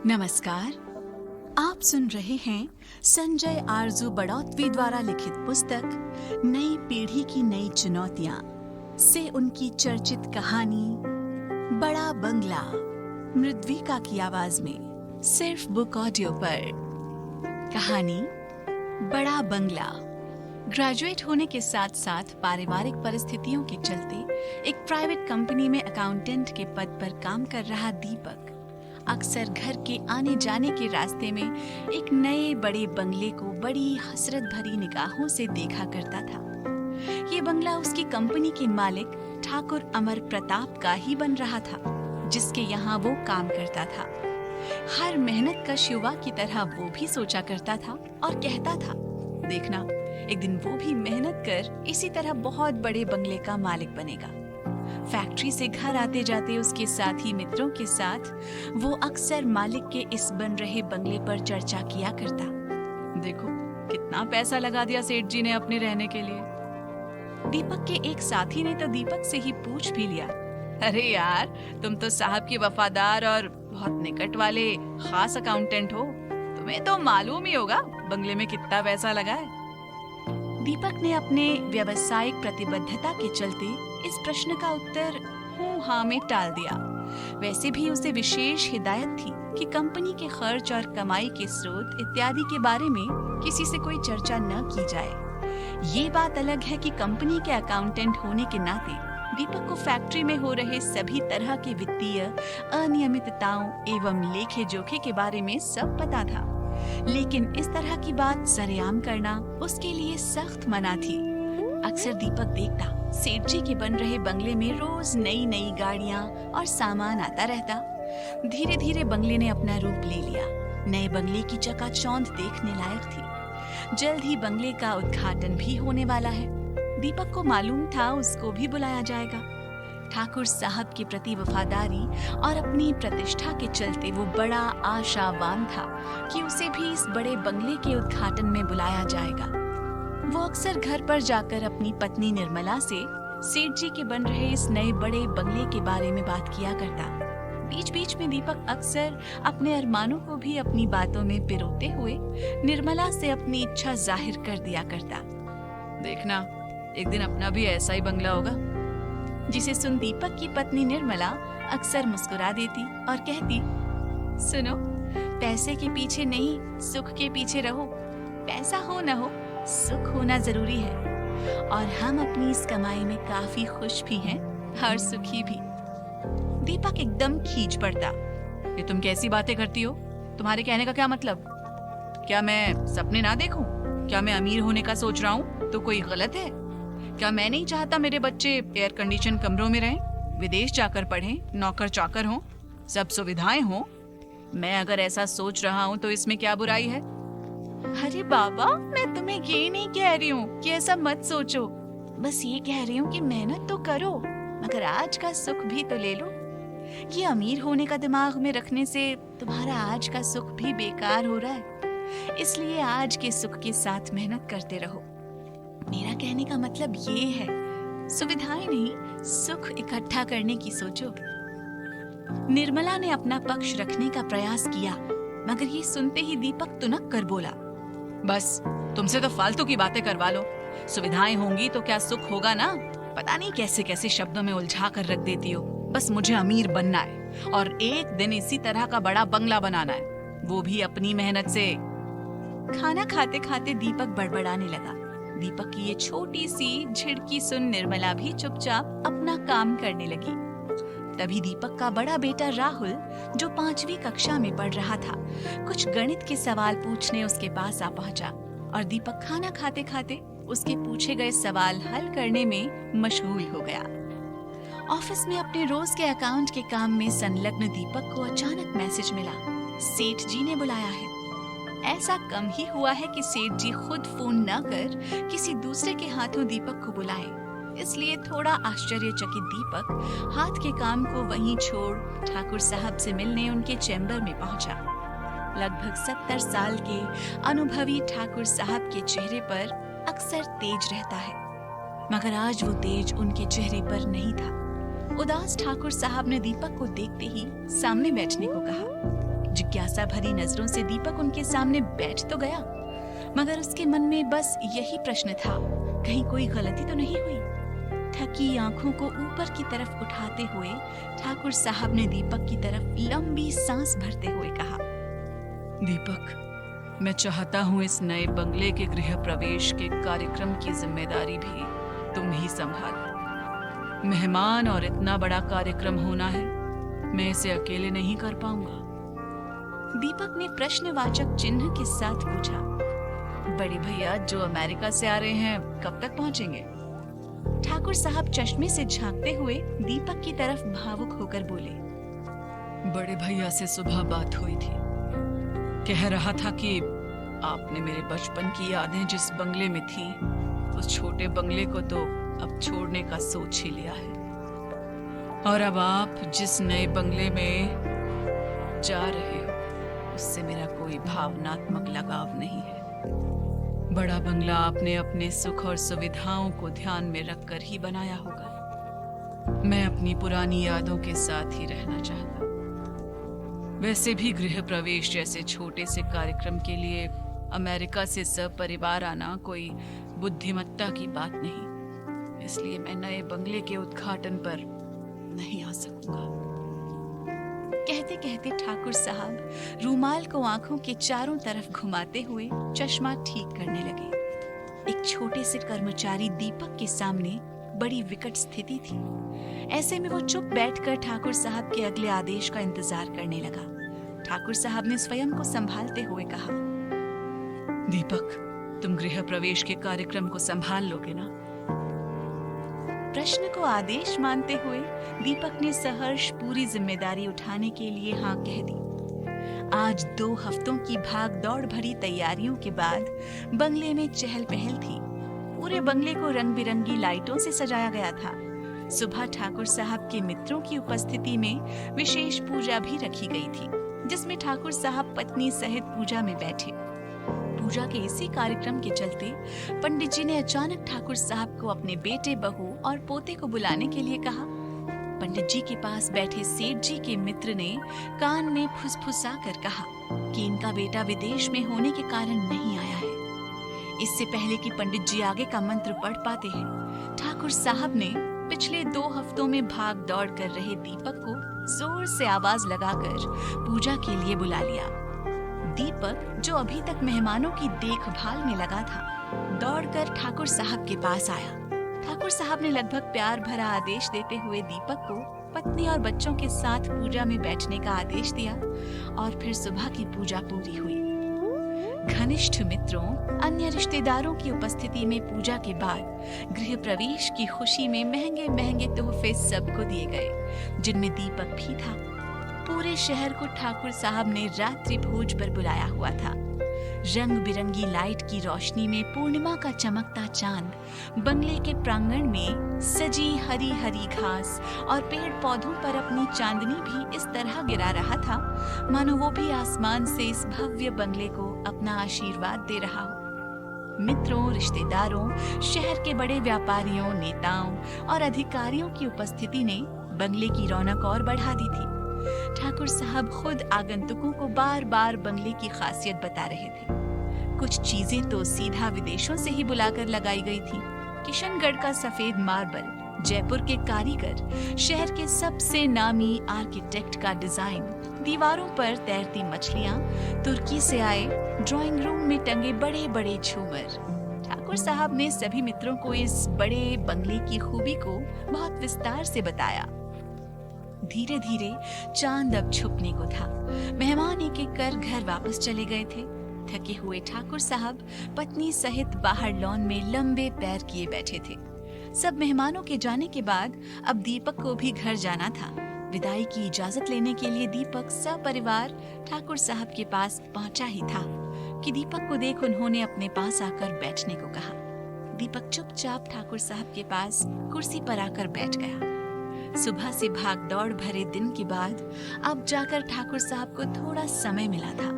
नमस्कार। आप सुन रहे हैं संजय आरजू बड़ौत्वी द्वारा लिखित पुस्तक नई पीढ़ी की नई चुनौतियां से उनकी चर्चित कहानी बड़ा बंगला मृद्विका की आवाज में सिर्फ बुक ऑडियो पर। कहानी बड़ा बंगला। ग्रेजुएट होने के साथ साथ पारिवारिक परिस्थितियों के चलते एक प्राइवेट कंपनी में अकाउंटेंट के पद पर काम कर रहा दीपक अक्सर घर के आने जाने के रास्ते में एक नए बड़े बंगले को बड़ी हसरत भरी निगाहों से देखा करता था। ये बंगला उसकी कंपनी के मालिक ठाकुर अमर प्रताप का ही बन रहा था, जिसके यहाँ वो काम करता था। हर मेहनत कश युवा की तरह वो भी सोचा करता था और कहता था, देखना एक दिन वो भी मेहनत कर इसी तरह बहुत बड़े बंगले का मालिक बनेगा। फैक्ट्री से घर आते जाते उसके साथी मित्रों के साथ वो अक्सर मालिक के इस बन रहे बंगले पर चर्चा किया करता। देखो कितना पैसा लगा दिया सेठ जी ने अपने रहने के लिए। दीपक के एक साथी ने तो दीपक से ही पूछ भी लिया, अरे यार तुम तो साहब के वफादार और बहुत निकट वाले खास अकाउंटेंट हो, तुम्हें तो मालूम ही होगा बंगले में कितना पैसा लगा है। दीपक ने अपने व्यावसायिक प्रतिबद्धता के चलते इस प्रश्न का उत्तर हूँ हाँ में टाल दिया। वैसे भी उसे विशेष हिदायत थी कि कंपनी के खर्च और कमाई के स्रोत इत्यादि के बारे में किसी से कोई चर्चा न की जाए। ये बात अलग है कि कंपनी के अकाउंटेंट होने के नाते दीपक को फैक्ट्री में हो रहे सभी तरह के वित्तीय अनियमितताओं एवं लेखे जोखे के बारे में सब पता था, लेकिन इस तरह की बात सरेआम करना उसके लिए सख्त मना थी। अक्सर दीपक देखता सेठ जी के बन रहे बंगले में रोज नई नई गाड़ियां और सामान आता रहता। धीरे धीरे बंगले ने अपना रूप ले लिया। नए बंगले की चकाचौंध देखने लायक थी। जल्द ही बंगले का उद्घाटन भी होने वाला है। दीपक को मालूम था उसको भी बुलाया जाएगा। ठाकुर साहब के प्रति वफादारी और अपनी प्रतिष्ठा के चलते वो बड़ा आशावान था कि उसे भी इस बड़े बंगले के उद्घाटन में बुलाया जाएगा। वो अक्सर घर पर जाकर अपनी पत्नी निर्मला से सेठ जी के बन रहे इस नए बड़े बंगले के बारे में बात किया करता। बीच बीच में दीपक अक्सर अपने अरमानों को भी अपनी बातों में पिरोते हुए निर्मला से अपनी इच्छा जाहिर कर दिया करता। देखना एक दिन अपना भी ऐसा ही बंगला होगा। जिसे सुन दीपक की पत्नी निर्मला अक्सर मुस्कुरा देती और कहती, सुनो पैसे के पीछे नहीं सुख के पीछे रहो। पैसा हो न हो सुख होना जरूरी है और हम अपनी इस कमाई में काफी खुश भी हैं और सुखी भी। दीपक एकदम खींच पड़ता, ये तुम कैसी बातें करती हो? तुम्हारे कहने का क्या मतलब? क्या मैं सपने ना देखूं? क्या मैं अमीर होने का सोच रहा हूं तो कोई गलत है? क्या मैं नहीं चाहता मेरे बच्चे एयर कंडीशन कमरों में रहें, विदेश जाकर पढ़ें, नौकर चाकर हों, सब सुविधाएं हों? मैं अगर ऐसा सोच रहा हूं तो इसमें क्या बुराई है? अरे बाबा मैं तुम्हें ये नहीं कह रही हूँ कि ऐसा मत सोचो, बस ये कह रही हूँ कि मेहनत तो करो मगर आज का सुख भी तो ले लो। ये अमीर होने का दिमाग में रखने से तुम्हारा आज का सुख भी बेकार हो रहा है। इसलिए आज के सुख के साथ मेहनत करते रहो। मेरा कहने का मतलब ये है सुविधाएं नहीं सुख इकट्ठा करने की सोचो। निर्मला ने अपना पक्ष रखने का प्रयास किया मगर ये सुनते ही दीपक तुनक कर बोला, बस तुमसे तो फालतू की बातें करवा लो। सुविधाएं होंगी तो क्या सुख होगा ना? पता नहीं कैसे कैसे शब्दों में उलझा कर रख देती हो। बस मुझे अमीर बनना है और एक दिन इसी तरह का बड़ा बंगला बनाना है, वो भी अपनी मेहनत से। खाना खाते खाते दीपक बड़बड़ाने लगा। दीपक की ये छोटी सी झिड़की सुन निर्मला भी चुपचाप अपना काम करने लगी। तभी दीपक का बड़ा बेटा राहुल जो 5वीं कक्षा में पढ़ रहा था कुछ गणित के सवाल पूछने उसके पास आ पहुंचा और दीपक खाना खाते खाते उसके पूछे गए सवाल हल करने में मशगूल हो गया। ऑफिस में अपने रोज के अकाउंट के काम में संलग्न दीपक को अचानक मैसेज मिला, सेठ जी ने बुलाया है। ऐसा कम ही हुआ है कि सेठ जी खुद फोन न कर किसी दूसरे के हाथों दीपक को बुलाए। इसलिए थोड़ा आश्चर्यचकित दीपक हाथ के काम को वहीं छोड़ ठाकुर साहब से मिलने उनके चैम्बर में पहुंचा। लगभग 70 साल के अनुभवी ठाकुर साहब के चेहरे पर अक्सर तेज रहता है मगर आज वो तेज उनके चेहरे पर नहीं था। उदास ठाकुर साहब ने दीपक को देखते ही सामने बैठने को कहा। जिज्ञासा भरी नजरों से दीपक उनके सामने बैठ तो गया, मगर उसके मन में बस यही प्रश्न था, कहीं कोई गलती तो नहीं हुई। थकी आंखों को ऊपर की तरफ उठाते हुए ठाकुर साहब ने दीपक की तरफ लंबी सांस भरते हुए कहा, दीपक, मैं चाहता हूँ इस नए बंगले के गृह प्रवेश के कार्यक्रम की जिम्मेदारी भी तुम ही संभालो। मेहमान और इतना बड़ा कार्यक्रम होना है, मैं इसे अकेले नहीं कर पाऊंगा। दीपक ने प्रश्नवाचक चिन्ह के साथ पूछा, बड़े भैया जो अमेरिका से आ रहे हैं कब तक पहुंचेंगे? ठाकुर साहब चश्मे से झांकते हुए दीपक की तरफ भावुक होकर बोले, बड़े भैया से सुबह बात हुई थी। कह रहा था कि आपने मेरे बचपन की यादें जिस बंगले में थी, उस छोटे बंगले को तो अब छोड़ने का सोच ही लिया है, और अब आप जिस नए बंगले में जा रहे हो उससे मेरा कोई भावनात्मक लगाव नहीं है। बड़ा बंगला आपने अपने सुख और सुविधाओं को ध्यान में रखकर ही बनाया होगा। मैं अपनी पुरानी यादों के साथ ही रहना चाहता। वैसे भी गृह प्रवेश जैसे छोटे से कार्यक्रम के लिए अमेरिका से सपरिवार आना कोई बुद्धिमत्ता की बात नहीं, इसलिए मैं नए बंगले के उद्घाटन पर नहीं आ सकूंगा। कहते कहते ठाकुर साहब रूमाल को आंखों के चारों तरफ घुमाते हुए चश्मा ठीक करने लगे। एक छोटे से कर्मचारी दीपक के सामने बड़ी विकट स्थिति थी। ऐसे में वो चुप बैठकर ठाकुर साहब के अगले आदेश का इंतजार करने लगा। ठाकुर साहब ने स्वयं को संभालते हुए कहा, दीपक, तुम गृह प्रवेश के कार्यक्रम को संभाल लोगे ना? प्रश्न को आदेश मानते हुए दीपक ने सहर्ष पूरी जिम्मेदारी उठाने के लिए हाँ कह दी। आज 2 हफ्तों की भाग दौड़ भरी तैयारियों के बाद बंगले में चहल पहल थी। पूरे बंगले को रंग बिरंगी लाइटों से सजाया गया था। सुबह ठाकुर साहब के मित्रों की उपस्थिति में विशेष पूजा भी रखी गई थी, जिसमें ठाकुर साहब पत्नी सहित पूजा में बैठे। पूजा के इसी कार्यक्रम के चलते पंडित जी ने अचानक ठाकुर साहब को अपने बेटे, बहू और पोते को बुलाने के लिए कहा। पंडित जी के पास बैठे सेठ जी के मित्र ने कान में फुसफुसा कर कहा कि इनका बेटा विदेश में होने के कारण नहीं आया है। इससे पहले कि पंडित जी आगे का मंत्र पढ़ पाते हैं, ठाकुर साहब ने पिछले 2 हफ्तों में भाग दौड़ कर रहे दीपक को जोर से आवाज लगाकर पूजा के लिए बुला लिया। दीपक, जो अभी तक मेहमानों की देखभाल में लगा था, दौड़कर ठाकुर साहब के पास आया। ठाकुर साहब ने लगभग प्यार भरा आदेश देते हुए दीपक को पत्नी और बच्चों के साथ पूजा में बैठने का आदेश दिया और फिर सुबह की पूजा पूरी हुई। घनिष्ठ मित्रों, अन्य रिश्तेदारों की उपस्थिति में पूजा के बाद गृह प्रवेश की खुशी में महंगे महंगे तोहफे सबको दिए गए, जिनमें दीपक भी था। पूरे शहर को ठाकुर साहब ने रात्रि भोज पर बुलाया हुआ था। रंग बिरंगी लाइट की रोशनी में पूर्णिमा का चमकता चांद बंगले के प्रांगण में सजी हरी हरी घास और पेड़ पौधों पर अपनी चांदनी भी इस तरह गिरा रहा था मानो वो भी आसमान से इस भव्य बंगले को अपना आशीर्वाद दे रहा हो। मित्रों, रिश्तेदारों, शहर के बड़े व्यापारियों, नेताओं और अधिकारियों की उपस्थिति ने बंगले की रौनक और बढ़ा दी थी। ठाकुर साहब खुद आगंतुकों को बार बार बंगले की खासियत बता रहे थे। कुछ चीजें तो सीधा विदेशों से ही बुलाकर लगाई गई थी। किशनगढ़ का सफेद मार्बल, जयपुर के कारीगर, शहर के सबसे नामी आर्किटेक्ट का डिजाइन, दीवारों पर तैरती मछलियां, तुर्की से आए ड्राइंग रूम में टंगे बड़े बड़े झूमर। ठाकुर साहब ने सभी मित्रों को इस बड़े बंगले की खूबी को बहुत विस्तार से बताया। धीरे धीरे चांद अब छुपने को था। मेहमान एक एक कर घर वापस चले गए थे। थके हुए ठाकुर साहब पत्नी सहित बाहर लॉन में लंबे पैर किए बैठे थे। सब मेहमानों के जाने के बाद अब दीपक को भी घर जाना था। विदाई की इजाजत लेने के लिए दीपक सपरिवार ठाकुर साहब के पास पहुंचा ही था कि दीपक को देख उन्होंने अपने पास आकर बैठने को कहा। दीपक चुपचाप ठाकुर साहब के पास कुर्सी पर आकर बैठ गया। सुबह से भाग दौड़ भरे दिन के बाद अब जाकर ठाकुर साहब को थोड़ा समय मिला था।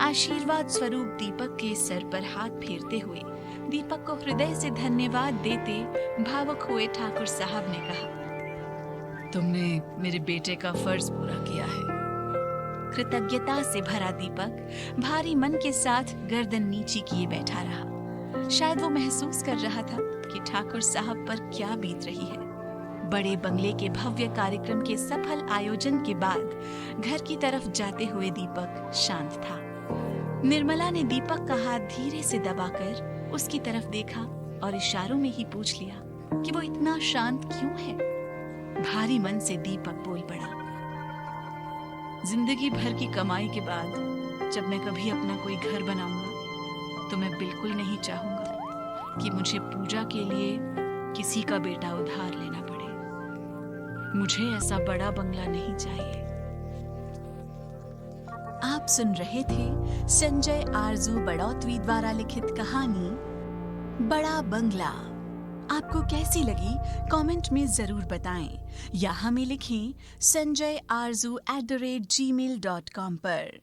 आशीर्वाद स्वरूप दीपक के सर पर हाथ फेरते हुए दीपक को हृदय से धन्यवाद देते भावुक हुए ठाकुर साहब ने कहा, तुमने मेरे बेटे का फर्ज पूरा किया है। कृतज्ञता से भरा दीपक भारी मन के साथ गर्दन नीची किए बैठा रहा। शायद वो महसूस कर रहा था कि ठाकुर साहब पर क्या बीत रही है। बड़े बंगले के भव्य कार्यक्रम के सफल आयोजन के बाद घर की तरफ जाते हुए दीपक शांत था। निर्मला ने दीपक का हाथ धीरे से दबाकर उसकी तरफ देखा और इशारों में ही पूछ लिया कि वो इतना शांत क्यों है। भारी मन से दीपक बोल पड़ा, जिंदगी भर की कमाई के बाद जब मैं कभी अपना कोई घर बनाऊंगा तो मैं बिल्कुल नहीं चाहूंगा कि मुझे पूजा के लिए किसी का बेटा उधार लेना पड़े। मुझे ऐसा बड़ा बंगला नहीं चाहिए। आप सुन रहे थे संजय आरजू बड़ौत्वी द्वारा लिखित कहानी बड़ा बंगला। आपको कैसी लगी कमेंट में जरूर बताएं या हमें लिखें sanjayarzu@gmail.com पर।